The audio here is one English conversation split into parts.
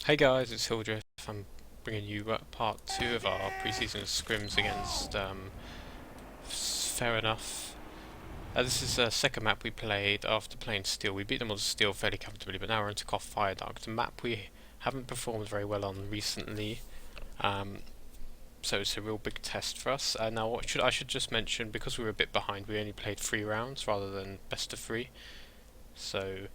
Hey guys, it's Hildreth. I'm bringing you part 2 of our pre-season scrims against Fair Enough. This is the second map we played after playing Steel. We beat them on Steel fairly comfortably, but now we're into Koth Firedark. It's a map we haven't performed very well on recently, so it's a real big test for us. Now, I should just mention, because we were a bit behind, we only played 3 rounds rather than best of 3. So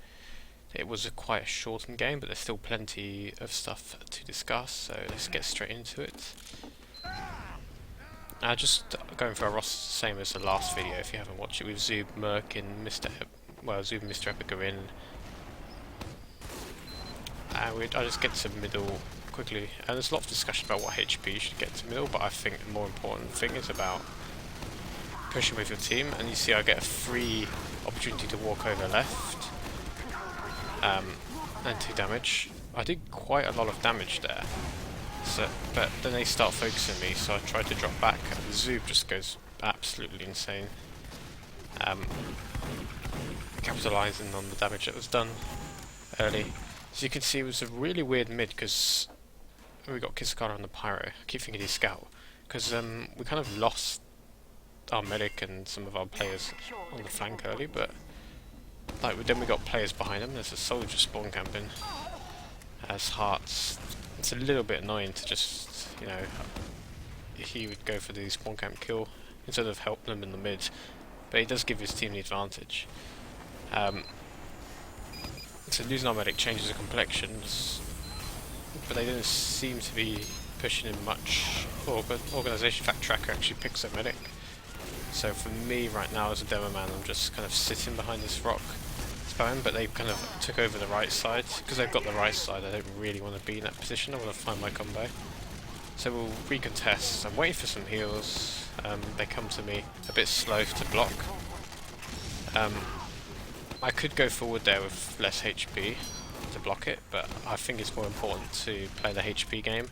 it was quite a shortened game, but there's still plenty of stuff to discuss, so let's get straight into it. Just going for our roster, same as the last video if you haven't watched it, with Zoob, Merc, and Zoob and Mr. Epic are in. I just get to middle quickly, and there's a lot of discussion about what HP you should get to middle, but I think the more important thing is about pushing with your team, and you see I get a free opportunity to walk over left. And 2 damage. I did quite a lot of damage there, but then they start focusing me, so I tried to drop back, and the Zoob just goes absolutely insane, capitalising on the damage that was done early. As you can see, it was a really weird mid, because we got Kisakana on the Pyro. I keep thinking he's Scout, because we kind of lost our medic and some of our players on the flank early, but then we got players behind them. There's a soldier spawn camping as hearts. It's a little bit annoying to just, he would go for the spawn camp kill instead of helping them in the mid, but he does give his team the advantage. So losing our medic changes the complexions, but they didn't seem to be pushing in much organisation. In fact, Tracker actually picks a medic. So for me right now as a demo man, I'm just kind of sitting behind this rock spamming, but they kind of took over the right side. Because they've got the right side, I don't really want to be in that position. I want to find my combo. So we'll recontest. I'm waiting for some heals. They come to me a bit slow to block. I could go forward there with less HP to block it, but I think it's more important to play the HP game.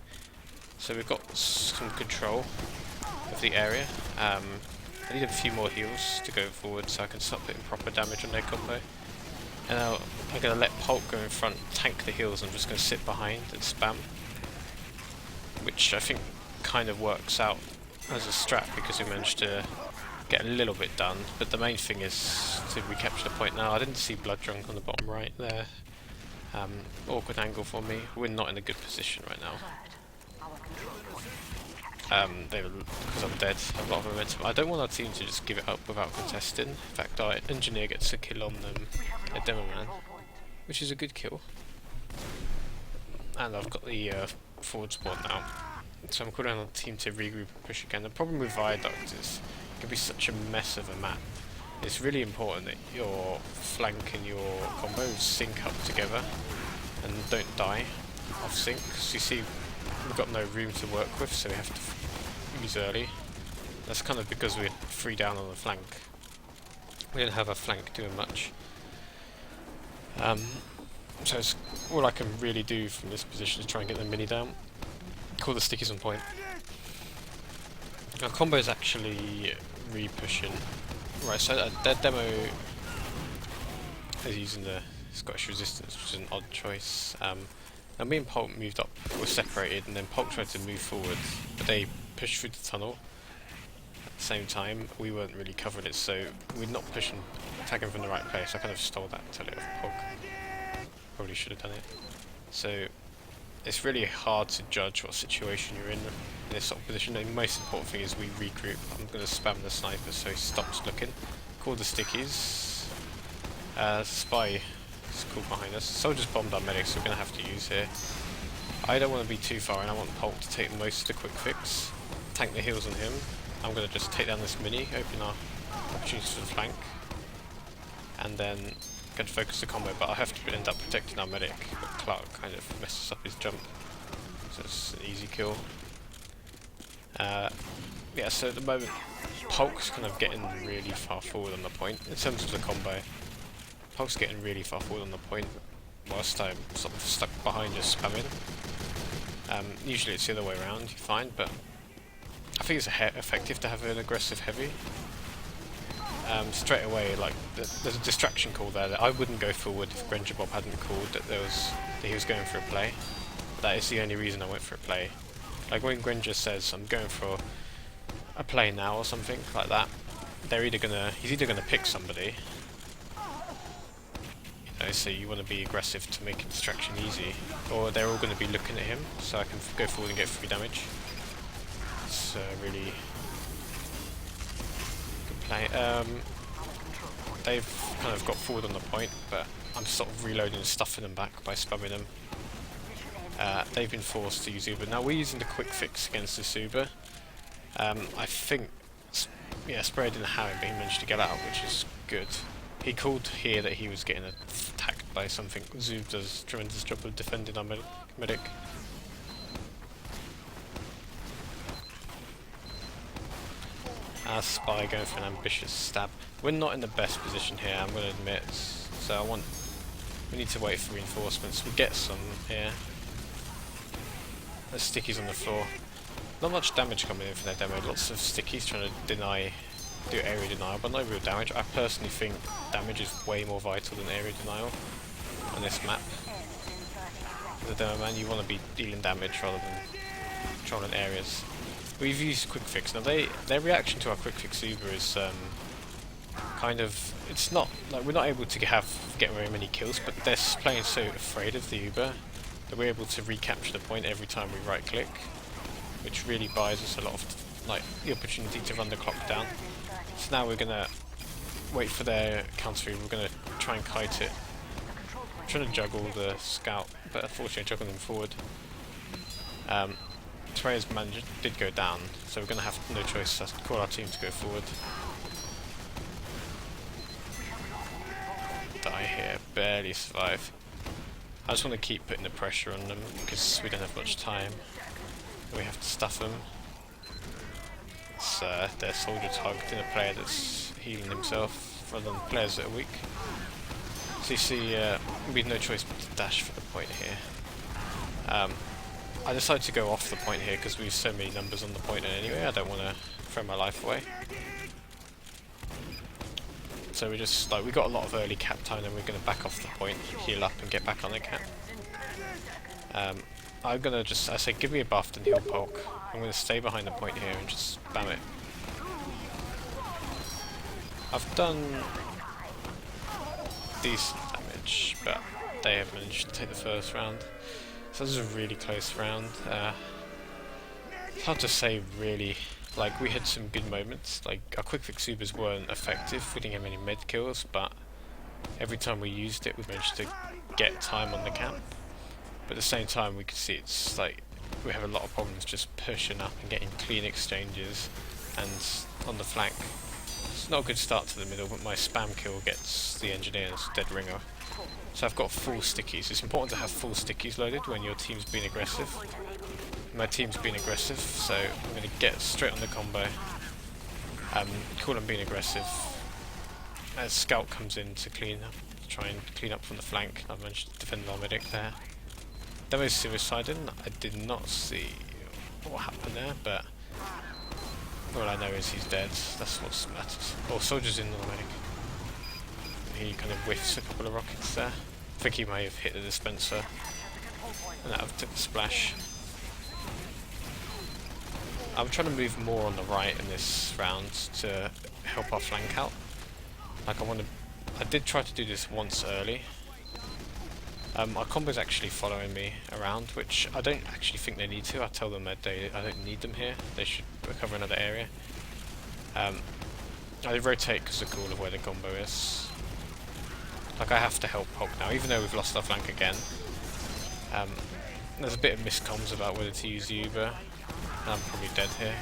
So we've got some control of the area. I need a few more heals to go forward so I can start putting proper damage on their combo. And now I'm going to let Pulp go in front, tank the heals. I'm just going to sit behind and spam, which I think kind of works out as a strat because we managed to get a little bit done. But the main thing is to recapture the point now. I didn't see Blood Drunk on the bottom right there. Awkward angle for me. We're not in a good position right now. Because I'm dead, I've got momentum. I don't want our team to just give it up without contesting. In fact, our engineer gets a kill on them, a demo man, which is a good kill. And I've got the forward spawn now, so I'm calling on the team to regroup and push again. The problem with Viaduct is it can be such a mess of a map. It's really important that your flank and your combos sync up together and don't die off sync. So you see, we've got no room to work with, so we have to use early. That's kind of because we're 3 down on the flank. We don't have a flank doing much. So it's all I can really do from this position is try and get the mini down. Call the stickies on point. Our combo is actually re-pushing. Right, so that demo is using the Scottish Resistance, which is an odd choice. And me and Pulp moved up, were separated, and then Pulp tried to move forward, but they pushed through the tunnel at the same time. We weren't really covering it, so we're not attacking from the right place. I kind of stole that and tell it off Pulp. Probably should have done it. So it's really hard to judge what situation you're in this sort of position. The most important thing is we regroup. I'm going to spam the sniper so he stops looking. Call the stickies. Spy is cool behind us. Soldiers bombed our medics, so we're going to have to use here. I don't want to be too far and I want Pulp to take most of the quick fix. Tank the heals on him. I'm going to just take down this mini, open our opportunities for the flank, and then going to focus the combo, but I have to end up protecting our medic. But Clark kind of messes up his jump, so it's an easy kill. Yeah, so at the moment, Pulk's kind of getting really far forward on the point in terms of the combo. Pulk's getting really far forward on the point, whilst I'm sort of stuck behind just spamming. Usually it's the other way around, you find, but I think it's effective to have an aggressive heavy. Straight away, like there's a distraction call there that I wouldn't go forward if Granger Bob hadn't called that he was going for a play. that is the only reason I went for a play. Like when Granger says I'm going for a play now or something like that, he's either gonna pick somebody, you know, so you want to be aggressive to make a distraction easy, or they're all going to be looking at him, so I can go forward and get free damage. It's really good play. They've kind of got forward on the point, but I'm sort of reloading and stuffing them back by spamming them. They've been forced to use Uber. Now we're using the quick fix against this Uber. I think, yeah, Sprayer didn't have him, but he managed to get out, which is good. He called here that he was getting attacked by something. Zub does a tremendous job of defending our medic. Our Spy going for an ambitious stab. We're not in the best position here, I'm going to admit, so we need to wait for reinforcements. We get some here. There's stickies on the floor. Not much damage coming in from their demo, lots of stickies trying to do area denial, but no real damage. I personally think damage is way more vital than area denial on this map. As a demo man, you want to be dealing damage rather than controlling areas. We've used quick fix. Now their reaction to our quick fix Uber is kind of, it's not like we're not able to get very many kills, but they're playing so afraid of the Uber that we're able to recapture the point every time we right click, which really buys us a lot of the opportunity to run the clock down. So now we're gonna wait for their counter. We're gonna try and kite it. I'm trying to juggle the scout, but unfortunately juggling them forward. Trey's manager did go down, so we're gonna have no choice. So call our team to go forward. Die here, barely survive. I just want to keep putting the pressure on them because we don't have much time. We have to stuff them. It's their soldier targeting a player that's healing himself rather than players that are weak. So you see, we had no choice but to dash for the point here. I decided to go off the point here because we have so many numbers on the point, and anyway I don't want to throw my life away. So we just we got a lot of early cap time, and we're going to back off the point, heal up, and get back on the cap. I'm gonna I say give me a buff and heal poke. I'm gonna stay behind the point here and just spam it. I've done decent damage, but they have managed to take the first round. So this is a really close round. It's hard to say really. Like we had some good moments. Like our quick fix Ubers weren't effective. We didn't get many med kills, but every time we used it, we managed to get time on the camp. But at the same time, we can see it's like we have a lot of problems just pushing up and getting clean exchanges, and on the flank. It's not a good start to the middle, but my spam kill gets the engineer and it's a dead ringer. So I've got full stickies. It's important to have full stickies loaded when your team's being aggressive. My team's being aggressive, so I'm going to get straight on the combo. Cool on being aggressive. As Scout comes in to try and clean up from the flank, I've managed to defend our medic there. Demo's suicided. I did not see what happened there, but all I know is he's dead. That's what matters. Oh, soldier's in on the medic. He kind of whiffs a couple of rockets there. I think he may have hit the dispenser, and that have took the splash. I'm trying to move more on the right in this round to help our flank out. Like I did try to do this once early. Our combo's actually following me around, which I don't actually think they need to. I tell them that I don't need them here. They should recover another area. I rotate because of the cool of where the combo is. Like I have to help Hulk now, even though we've lost our flank again. There's a bit of miscomms about whether to use the Uber. I'm probably dead here.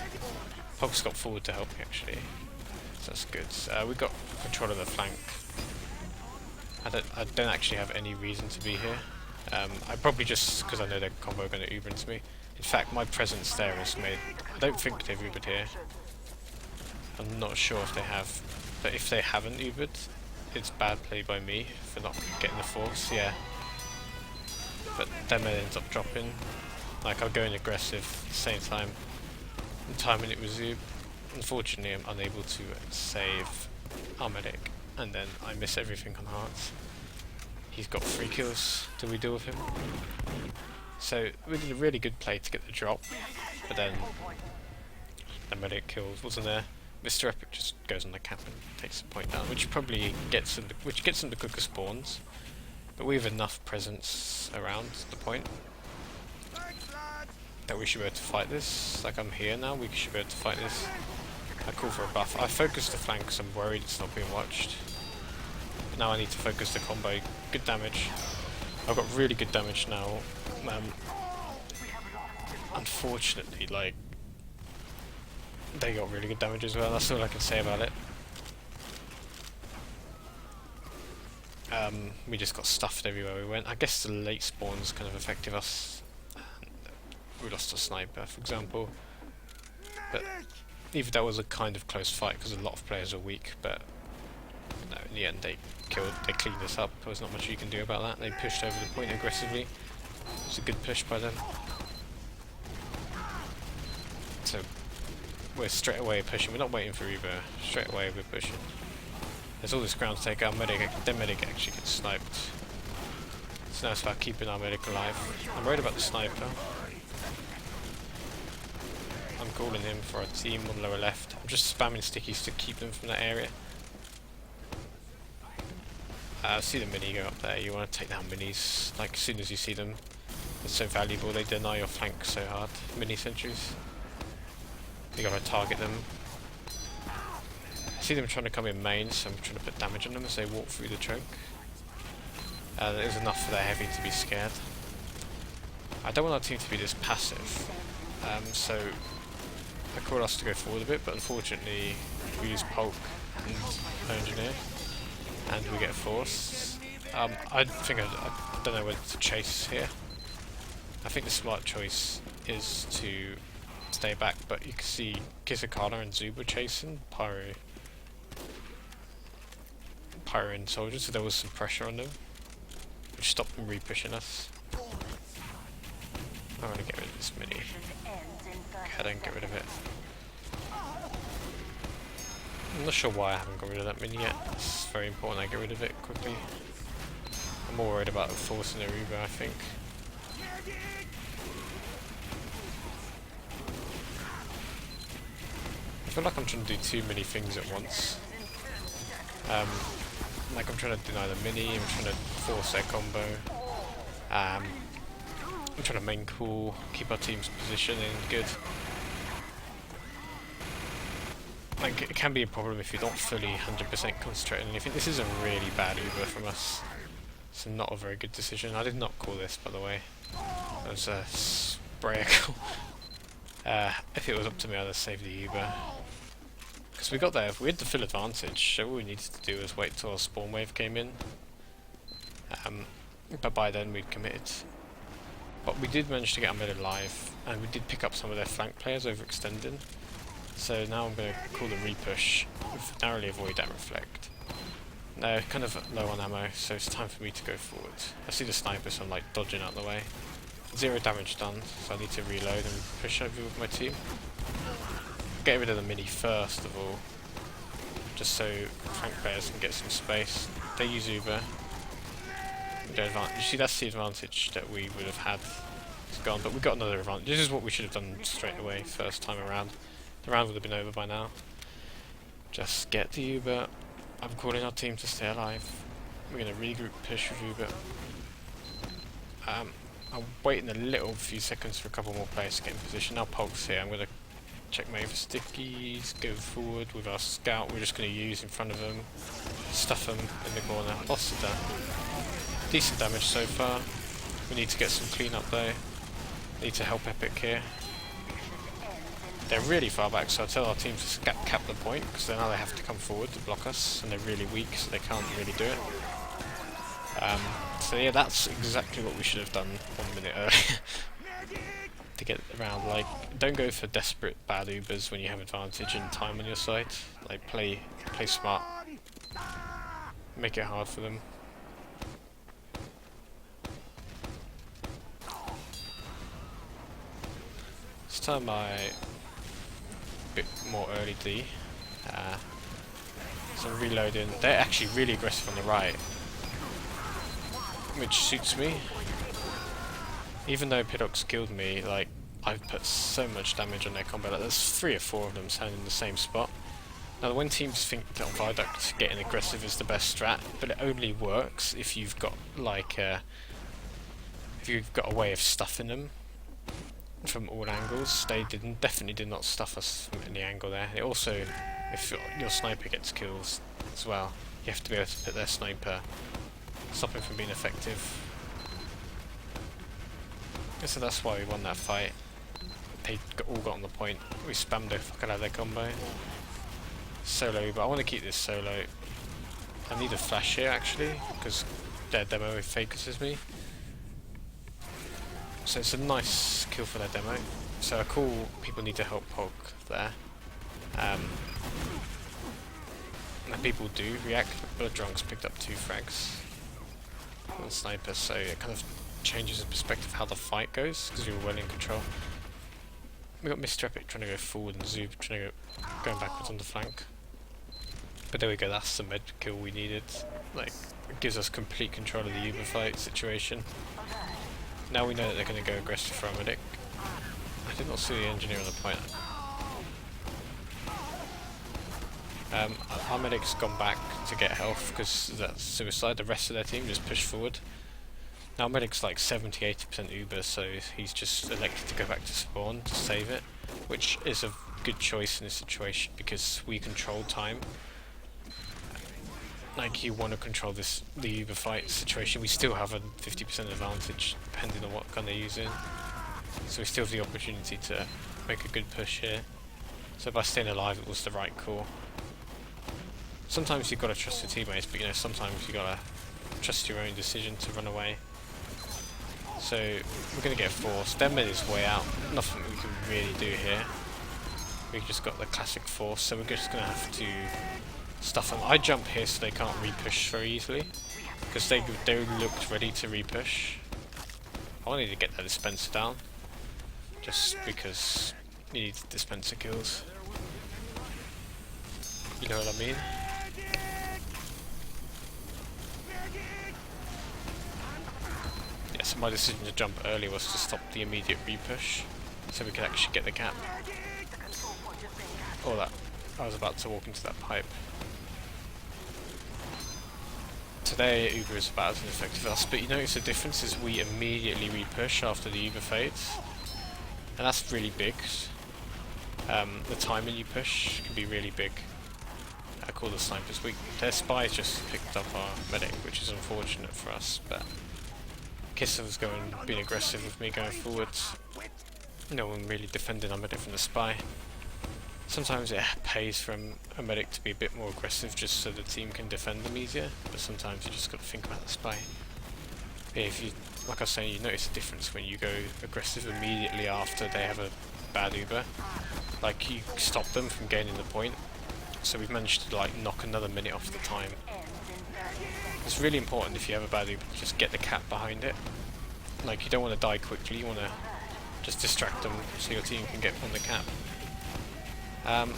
Hulk's got forward to help me actually, so that's good. We got control of the flank. I don't actually have any reason to be here. I probably just because I know their combo are going to Uber into me. In fact, my presence there has made. I don't think they've Ubered here. I'm not sure if they have, but if they haven't Ubered, it's bad play by me for not getting the force. Yeah, but then it ends up dropping. Like I'll go in aggressive at the same time. And timing it with Zub. Unfortunately, I'm unable to save our medic, and then I miss everything on hearts. He's got 3 kills. Do we deal with him? So we did a really good play to get the drop, but then the medic kills wasn't there. Mr. Epic just goes on the cap and takes the point down, which probably gets them the quicker spawns. But we have enough presence around the point that we should be able to fight this. Like, I'm here now, we should be able to fight this. I call for a buff. I focus the flank because I'm worried it's not being watched. But now I need to focus the combo. Good damage. I've got really good damage now. Unfortunately, like, they got really good damage as well. That's all I can say about it. We just got stuffed everywhere we went. I guess the late spawns kind of affected us. We lost a sniper, for example. But even that was a kind of close fight because a lot of players are weak. But no, in the end, they cleaned us up. There was not much you can do about that. They pushed over the point aggressively. It was a good push by them. So we're straight away pushing. We're not waiting for Uber. Straight away we're pushing. There's all this ground to take. Our medic, their medic actually gets sniped. So now it's about keeping our medic alive. I'm worried about the sniper. I'm calling him for a team on the lower left. I'm just spamming stickies to keep them from that area. See the mini go up there. You want to take down minis. Like, as soon as you see them, they're so valuable. They deny your flank so hard. Mini sentries. You gotta target them. I see them trying to come in main, so I'm trying to put damage on them as they walk through the choke. There's enough for their heavy to be scared. I don't want our team to be this passive, so I call us to go forward a bit, but unfortunately we use Polk and no engineer, and we get forced. I think I don't know whether to chase here. I think the smart choice is to stay back, but you can see Kisakana and Zuba chasing Pyro and soldiers, so there was some pressure on them, which stopped them re-pushing us. I want to get rid of this mini. Okay, I don't get rid of it. I'm not sure why I haven't got rid of that mini yet. It's very important I get rid of it quickly. I'm more worried about forcing a Aruba, I think. I feel like I'm trying to do too many things at once. Like, I'm trying to deny the mini, I'm trying to force their combo. I'm trying to main cool, keep our team's positioning good. Like, it can be a problem if you're not fully 100% concentrating on anything. This is a really bad Uber from us. It's not a very good decision. I did not call this, by the way. It was a sprayer call. If it was up to me, I'd have saved the Uber. Because we got there, we had the full advantage, so all we needed to do was wait till our spawn wave came in. But by then we'd committed. But we did manage to get our mid alive, and we did pick up some of their flank players overextending. So now I'm going to call the repush, narrowly avoid that reflect. No, kind of low on ammo, so it's time for me to go forward. I see the sniper, so I'm like dodging out the way. 0 damage done, so I need to reload and push over with my team. Get rid of the mini first of all, just so flank players can get some space. They use Uber. You see, that's the advantage that we would have had. It's gone, but we got another advantage. This is what we should have done straight away, first time around. The round would have been over by now. Just get the Uber. I'm calling our team to stay alive. We're going to regroup, push with Uber. I'm waiting a little few seconds for a couple more players to get in position. Now Polk's here. I'm going to check mate for stickies, go forward with our scout. We're just going to use in front of them, stuff them in the corner. Lost it there. Decent damage so far. We need to get some clean up though. Need to help Epic here. They're really far back, so I tell our team to cap the point, because now they have to come forward to block us, and they're really weak, so they can't really do it. So yeah, that's exactly what we should have done 1 minute earlier to get around. Like, don't go for desperate bad Ubers when you have advantage and time on your side. Like, play smart. Make it hard for them. This time I bit more early D. So I'm reloading. They're actually really aggressive on the right, which suits me. Even though Piddock's killed me, like, I've put so much damage on their combo. Like, there's 3 or 4 of them standing in the same spot. Now, when teams think that on Viaduct getting aggressive is the best strat, but it only works if you've got like if you've got a way of stuffing them from all angles. They definitely did not stuff us from any angle there. It also, if your sniper gets kills as well, you have to be able to put their sniper, stop him from being effective. So that's why we won that fight. They all got on the point. We spammed the fuck out of their combo. Solo, but I want to keep this solo. I need a flash here actually, because their demo focuses me. So it's a nice kill for their demo. So I call people need to help poke there. And people do react. Blood Drunk's picked up 2 frags on the sniper, so it kind of changes the perspective how the fight goes, because we were well in control. We got Mr. Epic trying to go forward and Zoob trying to going backwards on the flank. But there we go, that's the med kill we needed. Like, it gives us complete control of the Uber fight situation. Now we know that they're going to go aggressive for our medic. I did not see the engineer on the point. Our medic's gone back to get health because that's suicide. The rest of their team just pushed forward. Now medic's like 70-80% Uber, so he's just elected to go back to spawn to save it, which is a good choice in this situation because we control time. Like, you want to control the Uber fight situation. We still have a 50% advantage depending on what gun they're using, so we still have the opportunity to make a good push here. So by staying alive, it was the right call. Sometimes you've got to trust your teammates, but you know, sometimes you've got to trust your own decision to run away. So we're going to get forced. Their mid is way out. Nothing we can really do here. We've just got the classic force, so we're just going to have to stuff them. I jump here so they can't re-push very easily, because they looked ready to re-push. I wanted to get that dispenser down, just because you need dispenser kills. You know what I mean? Yeah, so my decision to jump early was to stop the immediate re-push, so we could actually get the gap. Oh, that I was about to walk into that pipe. Today Uber is about as ineffective as us, but you notice the difference is we immediately re-push after the Uber fades, and that's really big. The timing you push can be really big. I call the snipers weak. Their spies just picked up our medic, which is unfortunate for us, but Kisser was being aggressive with me going forwards. No one really defending our medic from the spy. Sometimes it pays for a medic to be a bit more aggressive just so the team can defend them easier, but sometimes you just got to think about the spy. Yeah, if you, like I was saying, you notice a difference when you go aggressive immediately after they have a bad Uber. Like, you stop them from gaining the point, so we've managed to like knock another minute off the time. It's really important if you have a bad Uber to just get the cap behind it. Like, you don't want to die quickly, you want to just distract them so your team can get on the cap. I'm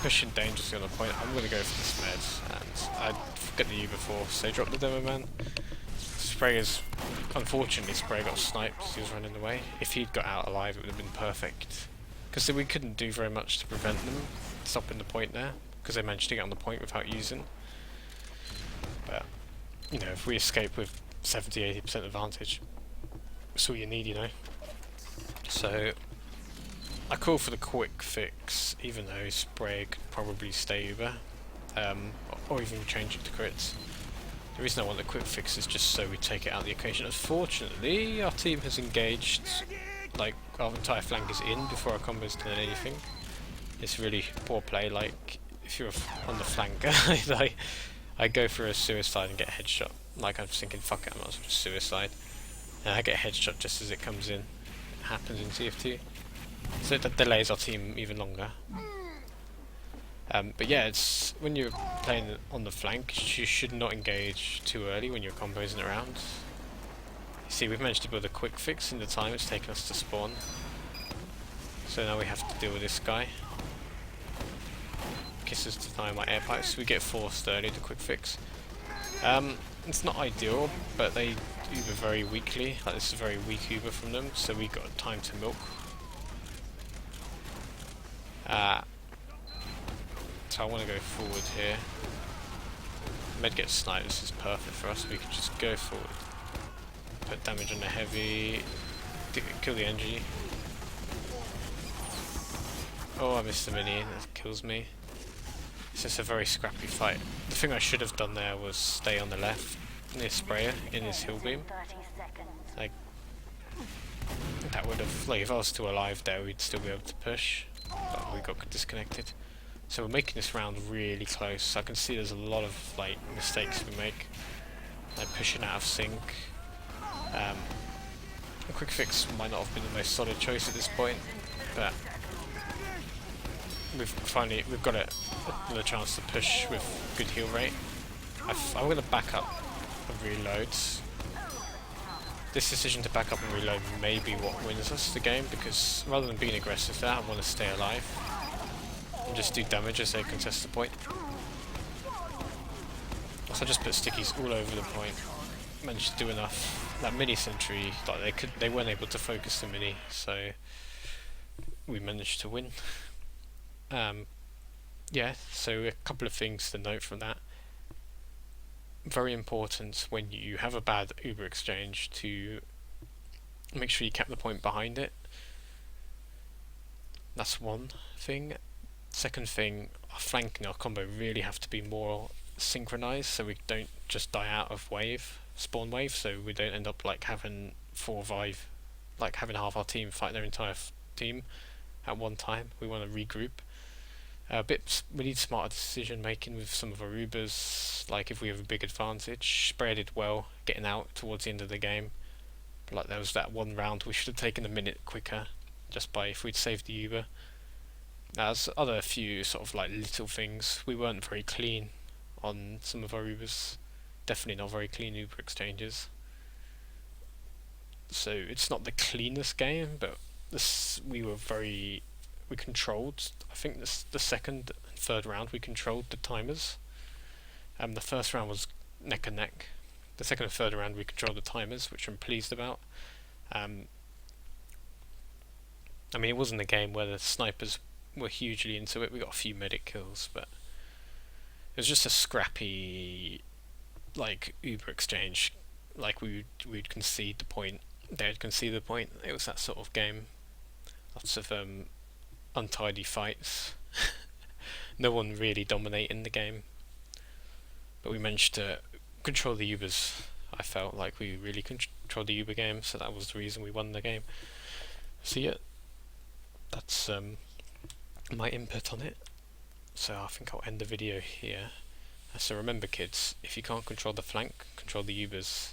pushing dangerously on the point. I'm going to go for this med, and I forget the Uber force. They dropped the demo man. Sprayer's, unfortunately, Sprayer got sniped as he was running away. If he'd got out alive, it would have been perfect. Because we couldn't do very much to prevent them stopping the point there, because they managed to get on the point without using. But, you know, if we escape with 70-80% advantage, that's all you need, you know. So I call for the quick fix, even though Spray could probably stay Uber, or even change it to crits. The reason I want the quick fix is just so we take it out of the equation. Unfortunately, our team has engaged, like, our entire flank is in before our combo's done anything. It's really poor play. Like, if you're on the flank, I go for a suicide and get a headshot. Like, I'm just thinking, fuck it, I might as well just suicide. And I get a headshot just as it comes in. It happens in TFT. So that delays our team even longer. But yeah, it's when you're playing on the flank, you should not engage too early when your combo isn't around. You see, we've managed to build a quick fix in the time it's taken us to spawn. So now we have to deal with this guy. Kisses deny my air pipes, so we get forced early to quick fix. It's not ideal, but they Uber very weakly. Like, this is a very weak Uber from them, so we got time to milk. So I want to go forward here. Med gets sniped, this is perfect for us. We can just go forward. Put damage on the heavy. Kill the NG. Oh, I missed the mini, that kills me. It's just a very scrappy fight. The thing I should have done there was stay on the left near Sprayer in his hill beam. Like, that would have, like, if I was still alive there, we'd still be able to push. But we got disconnected. So we're making this round really close. I can see there's a lot of like mistakes we make. Like pushing out of sync. A quick fix might not have been the most solid choice at this point, but we've got another chance to push with good heal rate. I'm going to back up and reload. This decision to back up and reload may be what wins us the game, because rather than being aggressive there, I want to stay alive and just do damage as they contest the point. So I just put stickies all over the point. Managed to do enough. That mini sentry, like they weren't able to focus the mini, so we managed to win. Yeah, so a couple of things to note from that. Very important when you have a bad Uber exchange to make sure you kept the point behind it. That's one thing. Second thing, our flank and our combo really have to be more synchronized, so we don't just die out of spawn wave, so we don't end up like having 4 or 5, like having half our team fight their entire team at one time. We want to regroup. We need smarter decision making with some of our Ubers. Like if we have a big advantage, Sprayer did well getting out towards the end of the game. But like there was that one round we should have taken a minute quicker, just by if we'd saved the Uber. There's other few sort of like little things. We weren't very clean on some of our Ubers. Definitely not very clean Uber exchanges. So it's not the cleanest game, but we controlled. I think the second and third round we controlled the timers. The first round was neck and neck. The second and third round we controlled the timers, which I'm pleased about. I mean, it wasn't a game where the snipers were hugely into it. We got a few medic kills, but it was just a scrappy, like, Uber exchange. Like we'd concede the point, they'd concede the point. It was that sort of game. Lots of untidy fights. No one really dominating the game, but we managed to control the Ubers. I felt like we really controlled the Uber game, so that was the reason we won the game. So yeah, that's my input on it. So I think I'll end the video here. So remember kids, if you can't control the flank, control the Ubers.